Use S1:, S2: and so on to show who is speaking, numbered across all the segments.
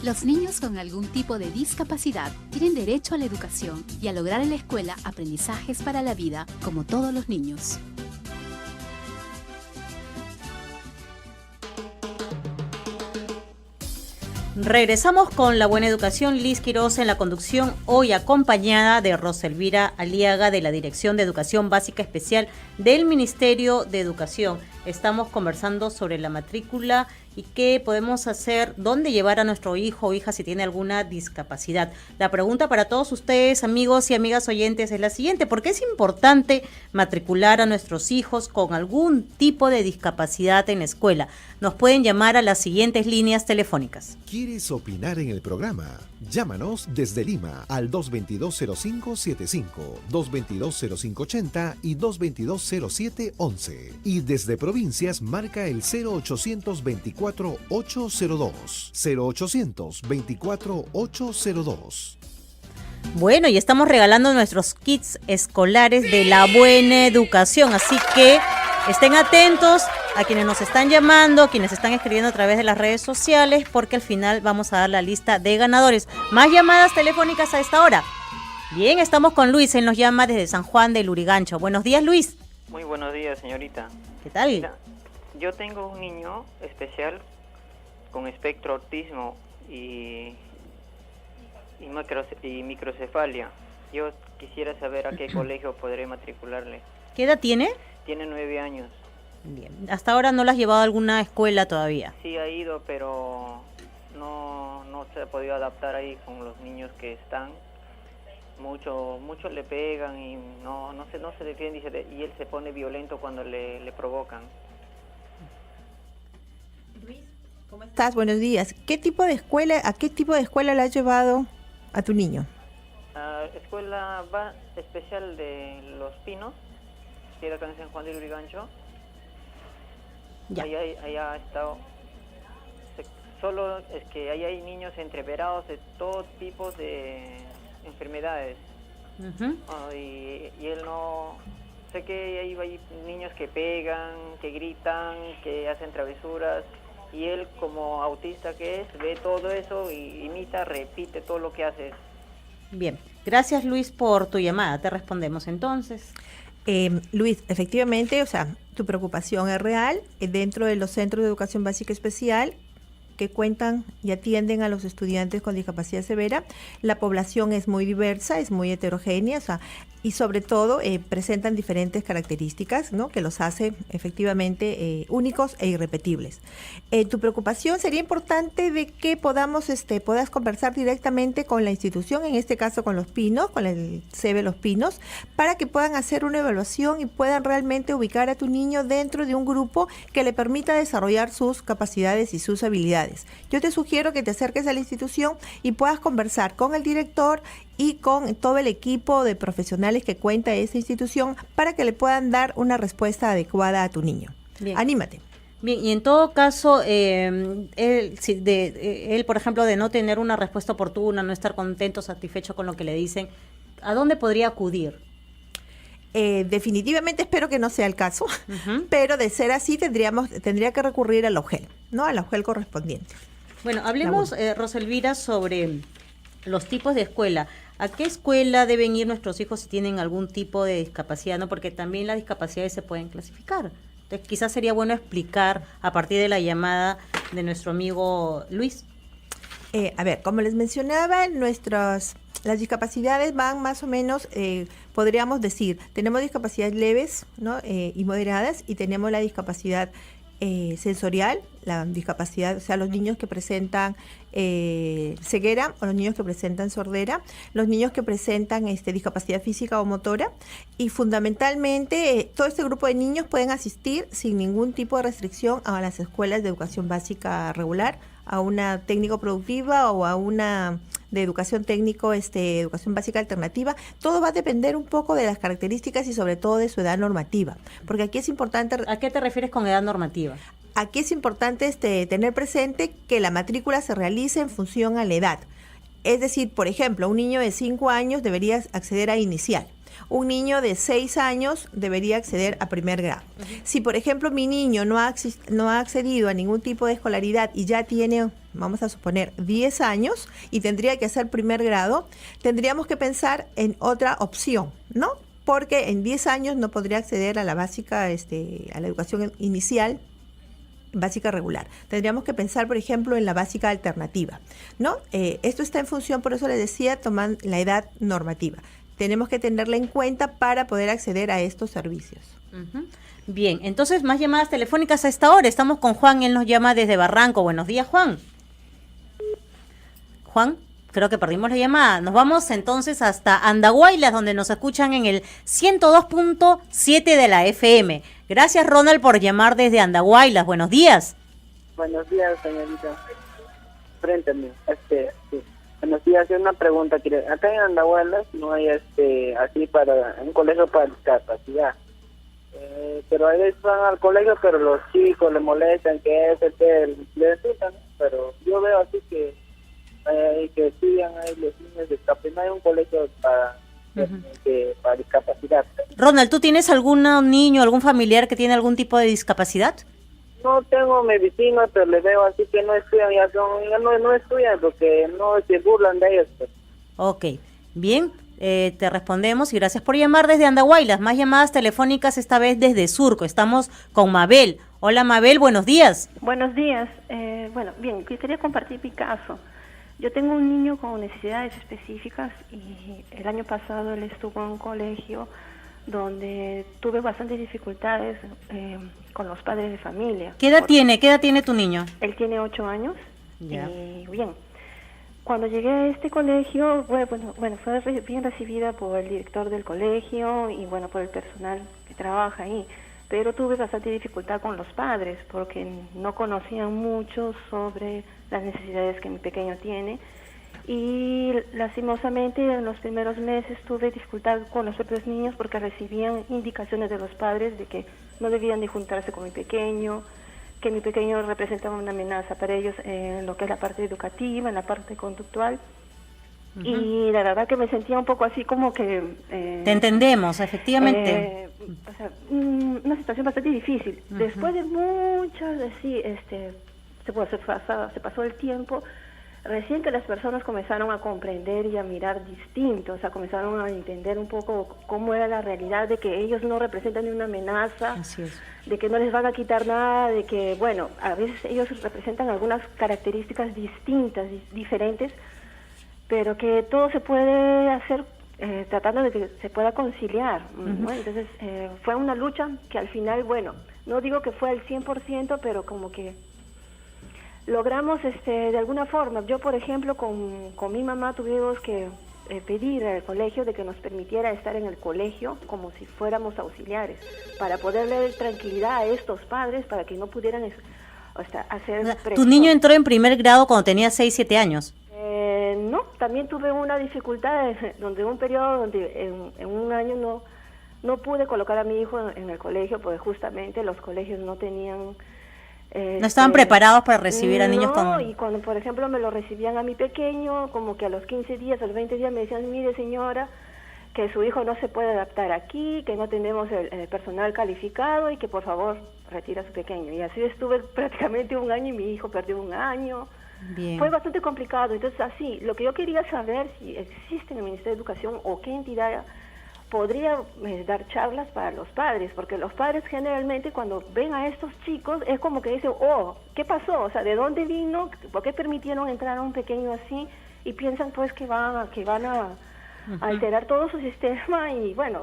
S1: Los niños con algún tipo de discapacidad tienen derecho a la educación y a lograr en la escuela aprendizajes para la vida, como todos los niños.
S2: Regresamos con La Buena Educación. Liz Quiroz en la conducción, hoy acompañada de Roselvira Aliaga de la Dirección de Educación Básica Especial del Ministerio de Educación. Estamos conversando sobre la matrícula y qué podemos hacer, dónde llevar a nuestro hijo o hija si tiene alguna discapacidad. La pregunta para todos ustedes, amigos y amigas oyentes, es la siguiente: ¿por qué es importante matricular a nuestros hijos con algún tipo de discapacidad en la escuela? Nos pueden llamar a las siguientes líneas telefónicas.
S3: ¿Quieres opinar en el programa? Llámanos desde Lima al 222-0575, 222-0580 y 222-0711. Y desde provincias marca el 0800-24-802. 0800-24-802.
S2: Bueno, y estamos regalando nuestros kits escolares de La Buena Educación, así que estén atentos a quienes nos están llamando, quienes están escribiendo a través de las redes sociales, porque al final vamos a dar la lista de ganadores. Más llamadas telefónicas a esta hora. Bien, estamos con Luis, él nos llama desde San Juan del Lurigancho. Buenos días, Luis.
S4: Muy buenos días, señorita.
S2: ¿Qué tal?
S4: Mira, yo tengo un niño especial con espectro autismo y microcefalia. Yo quisiera saber a qué colegio podré matricularle.
S2: ¿Qué edad tiene?
S4: Tiene 9 años.
S2: Bien. ¿Hasta ahora no lo has llevado a alguna escuela todavía?
S4: Sí ha ido, pero no se ha podido adaptar ahí con los niños que están. Mucho le pegan y no se defiende y él se pone violento cuando le provocan.
S5: Luis, ¿cómo estás? Buenos días. ¿A qué tipo de escuela le has llevado a tu niño?
S4: Escuela especial de Los Pinos, que era acá en San Juan del Lurigancho.
S2: Ya.
S4: Allá ha estado. Solo es que ahí hay niños entreverados de todo tipo de enfermedades.
S2: Uh-huh.
S4: Y él no. Sé que hay niños que pegan, que gritan, que hacen travesuras. Y él, como autista que es, ve todo eso y imita, repite todo lo que hace.
S2: Bien. Gracias, Luis, por tu llamada. Te respondemos entonces.
S5: Luis, efectivamente, o sea, tu preocupación es real. Dentro de los centros de educación básica especial que cuentan y atienden a los estudiantes con discapacidad severa, la población es muy diversa, es muy heterogénea, o sea, y sobre todo presentan diferentes características, ¿no?, que los hace efectivamente únicos e irrepetibles. Tu preocupación sería importante de que puedas conversar directamente con la institución, en este caso con Los Pinos, con el CEBE Los Pinos, para que puedan hacer una evaluación y puedan realmente ubicar a tu niño dentro de un grupo que le permita desarrollar sus capacidades y sus habilidades. Yo te sugiero que te acerques a la institución y puedas conversar con el director y con todo el equipo de profesionales que cuenta esa institución para que le puedan dar una respuesta adecuada a tu niño.
S2: Bien.
S5: Anímate.
S2: Bien, y en todo caso, él, por ejemplo, de no tener una respuesta oportuna, no estar contento, satisfecho con lo que le dicen, ¿a dónde podría acudir?
S5: Definitivamente espero que no sea el caso, uh-huh, pero de ser así tendría que recurrir a la UGEL, ¿no?, a la UGEL correspondiente.
S2: Bueno, hablemos, Roselvira, sobre los tipos de escuela. ¿A qué escuela deben ir nuestros hijos si tienen algún tipo de discapacidad? ¿No? Porque también las discapacidades se pueden clasificar. Entonces, quizás sería bueno explicar a partir de la llamada de nuestro amigo Luis.
S5: A ver, como les mencionaba, las discapacidades van más o menos, podríamos decir, tenemos discapacidades leves, ¿no?, y moderadas, y tenemos la discapacidad sensorial, la discapacidad, o sea, los niños que presentan ceguera o los niños que presentan sordera, los niños que presentan discapacidad física o motora, y fundamentalmente todo este grupo de niños pueden asistir sin ningún tipo de restricción a las escuelas de educación básica regular, a una técnico productiva o a una de educación técnico, educación básica alternativa. Todo va a depender un poco de las características y sobre todo de su edad normativa, porque aquí es importante.
S2: ¿A qué te refieres con edad normativa?
S5: Aquí es importante tener presente que la matrícula se realice en función a la edad. Es decir, por ejemplo, un niño de 5 años debería acceder a inicial. un niño de 6 años debería acceder a primer grado. Si, por ejemplo, mi niño no ha accedido a ningún tipo de escolaridad y ya tiene, vamos a suponer, 10 años y tendría que hacer primer grado, tendríamos que pensar en otra opción, ¿no? Porque en 10 años no podría acceder a la básica, a la educación inicial, básica regular. Tendríamos que pensar, por ejemplo, en la básica alternativa, ¿no? Esto está en función, por eso les decía, toman la edad normativa. Tenemos que tenerla en cuenta para poder acceder a estos servicios.
S2: Bien, entonces más llamadas telefónicas a esta hora. Estamos con Juan, él nos llama desde Barranco. Buenos días, Juan. Juan, creo que perdimos la llamada. Nos vamos entonces hasta Andahuaylas, donde nos escuchan en el 102.7 de la FM. Gracias, Ronald, por llamar desde Andahuaylas. Buenos días.
S6: Buenos días, señorita. Frente a mí. Sí. Buenos días, hacer una pregunta. Acá en Andahuaylas no hay así para un colegio para discapacidad. Pero a veces van al colegio, pero los chicos le molestan que le insultan, pero yo veo así que estudian ahí los niños de discapacidad. No hay un colegio para discapacidad.
S2: Ronald, ¿tú tienes algún niño, algún familiar que tiene algún tipo de discapacidad?
S6: No tengo medicina, pero le veo así que no estudian, no estudian porque no se burlan de ellos. Pues.
S2: Ok, bien, te respondemos y gracias por llamar desde Andahuaylas. Más llamadas telefónicas, esta vez desde Surco. Estamos con Mabel. Hola, Mabel, buenos días.
S7: Buenos días. Bueno, bien, quería compartir mi caso. Yo tengo un niño con necesidades específicas y el año pasado él estuvo en un colegio donde tuve bastantes dificultades con los padres de familia.
S2: ¿Qué edad tiene? ¿Qué edad tiene tu niño?
S7: Él tiene 8 años.
S2: Ya.
S7: Y bien, cuando llegué a este colegio, bueno, fue bien recibida por el director del colegio y bueno, por el personal que trabaja ahí. Pero tuve bastante dificultad con los padres porque no conocían mucho sobre las necesidades que mi pequeño tiene. Y lastimosamente en los primeros meses tuve dificultad con los otros niños porque recibían indicaciones de los padres de que no debían de juntarse con mi pequeño, que mi pequeño representaba una amenaza para ellos en lo que es la parte educativa, en la parte conductual. Y la verdad que me sentía un poco así como que...
S2: Te entendemos, efectivamente.
S7: O sea, una situación bastante difícil. Después de muchas, así, se pasó el tiempo, recién que las personas comenzaron a comprender y a mirar distinto, o sea, comenzaron a entender un poco cómo era la realidad de que ellos no representan ni una amenaza, de que no les van a quitar nada, de que, bueno, a veces ellos representan algunas características distintas, diferentes, pero que todo se puede hacer tratando de que se pueda conciliar, ¿no? Entonces, fue una lucha que al final, bueno, no digo que fue al 100%, pero como que logramos de alguna forma. Yo, por ejemplo, con mi mamá tuvimos que pedir al colegio de que nos permitiera estar en el colegio como si fuéramos auxiliares, para poderle dar tranquilidad a estos padres, para que no pudieran hacer presión.
S2: ¿Tu niño entró en primer grado cuando tenía 6, 7 años?
S7: No, también tuve una dificultad donde un periodo donde en un año no pude colocar a mi hijo en el colegio porque justamente los colegios no tenían...
S2: no estaban preparados para recibir a niños con...
S7: No, y cuando por ejemplo me lo recibían a mi pequeño, como que a los 15 días, a los 20 días me decían, mire señora, que su hijo no se puede adaptar aquí, que no tenemos el personal calificado y que por favor retire a su pequeño. Y así estuve prácticamente un año y mi hijo perdió un año.
S2: Bien.
S7: Fue bastante complicado. Entonces, así, lo que yo quería saber si existe en el Ministerio de Educación o qué entidad podría dar charlas para los padres, porque los padres generalmente cuando ven a estos chicos es como que dicen, oh, ¿qué pasó? O sea, ¿de dónde vino? ¿Por qué permitieron entrar a un pequeño así? Y piensan pues que van a alterar todo su sistema y bueno...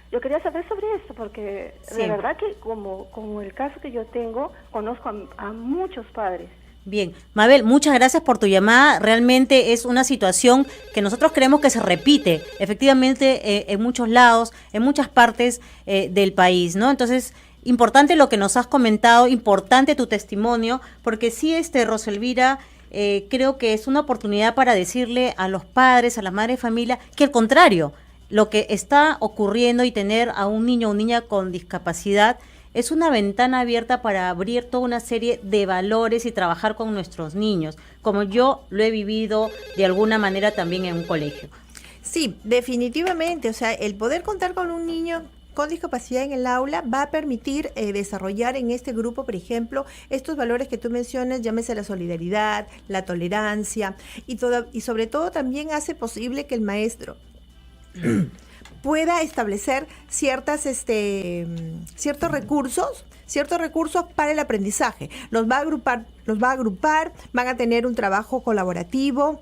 S7: Yo quería saber sobre esto porque de verdad que como el caso que yo tengo, conozco a muchos padres.
S2: Bien, Mabel, muchas gracias por tu llamada. Realmente es una situación que nosotros creemos que se repite efectivamente en muchos lados, en muchas partes del país, ¿no? Entonces, importante lo que nos has comentado, importante tu testimonio, porque sí, Roselvira, creo que es una oportunidad para decirle a los padres, a las madres de familia, que al contrario, lo que está ocurriendo y tener a un niño o niña con discapacidad es una ventana abierta para abrir toda una serie de valores y trabajar con nuestros niños, como yo lo he vivido de alguna manera también en un colegio.
S5: Sí, definitivamente. O sea, el poder contar con un niño con discapacidad en el aula va a permitir desarrollar en este grupo, por ejemplo, estos valores que tú mencionas, llámese la solidaridad, la tolerancia, y sobre todo también hace posible que el maestro pueda establecer ciertos recursos para el aprendizaje. Los va a agrupar, van a tener un trabajo colaborativo,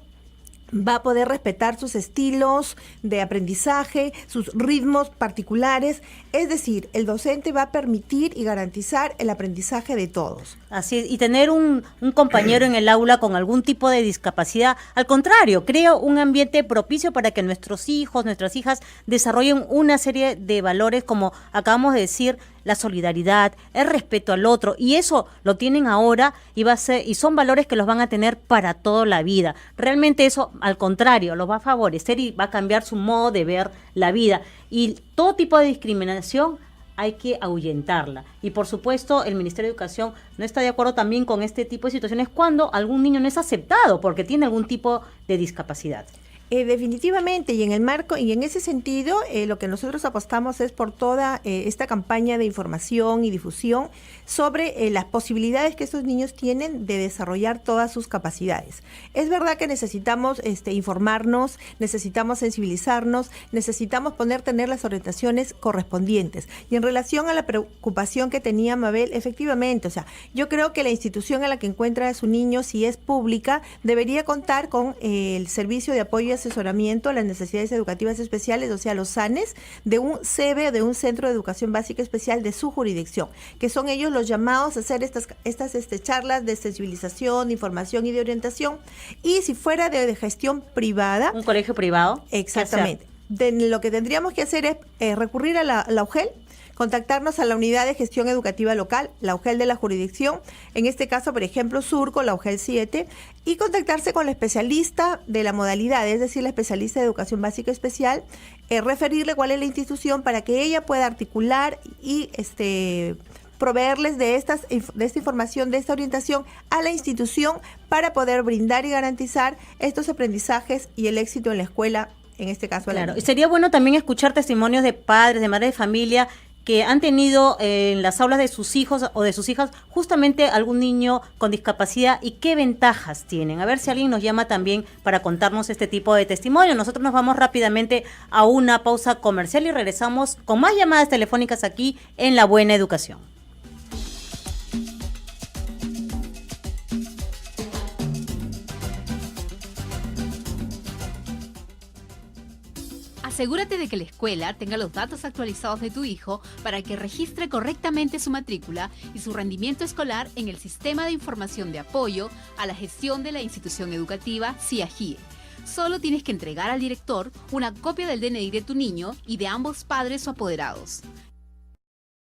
S5: va a poder respetar sus estilos de aprendizaje, sus ritmos particulares. Es decir, el docente va a permitir y garantizar el aprendizaje de todos.
S2: Así es, y tener un compañero en el aula con algún tipo de discapacidad, al contrario, crea un ambiente propicio para que nuestros hijos, nuestras hijas desarrollen una serie de valores, como acabamos de decir, la solidaridad, el respeto al otro, y eso lo tienen ahora y son valores que los van a tener para toda la vida. Realmente eso, al contrario, los va a favorecer y va a cambiar su modo de ver la vida. Y todo tipo de discriminación hay que ahuyentarla. Y por supuesto, el Ministerio de Educación no está de acuerdo también con este tipo de situaciones cuando algún niño no es aceptado porque tiene algún tipo de discapacidad.
S5: Definitivamente, y en el marco y en ese sentido, lo que nosotros apostamos es por toda esta campaña de información y difusión sobre las posibilidades que estos niños tienen de desarrollar todas sus capacidades. Es verdad que necesitamos informarnos, necesitamos sensibilizarnos, necesitamos tener las orientaciones correspondientes. Y en relación a la preocupación que tenía Mabel, efectivamente, o sea, yo creo que la institución a la que encuentra a su niño, si es pública, debería contar con el servicio de apoyo y asesoramiento a las necesidades educativas especiales, o sea, los SANES, de un CEBE o de un Centro de Educación Básica Especial de su jurisdicción, que son ellos los llamados a hacer estas charlas de sensibilización, de información y de orientación. Y si fuera de gestión privada...
S2: ¿Un colegio privado?
S5: Exactamente. Lo que tendríamos que hacer es recurrir a la UGEL, contactarnos a la unidad de gestión educativa local, la UGEL de la jurisdicción, en este caso, por ejemplo, Surco, la UGEL 7, y contactarse con la especialista de la modalidad, es decir, la especialista de educación básica especial, referirle cuál es la institución para que ella pueda articular y proveerles de esta información, de esta orientación a la institución para poder brindar y garantizar estos aprendizajes y el éxito en la escuela, en este caso.
S2: Claro, y sería bueno también escuchar testimonios de padres, de madres de familia que han tenido en las aulas de sus hijos o de sus hijas justamente algún niño con discapacidad y qué ventajas tienen. A ver si alguien nos llama también para contarnos este tipo de testimonio. Nosotros nos vamos rápidamente a una pausa comercial y regresamos con más llamadas telefónicas aquí en La Buena Educación.
S1: Asegúrate de que la escuela tenga los datos actualizados de tu hijo para que registre correctamente su matrícula y su rendimiento escolar en el Sistema de Información de Apoyo a la Gestión de la Institución Educativa, SIAGIE. Solo tienes que entregar al director una copia del DNI de tu niño y de ambos padres o apoderados.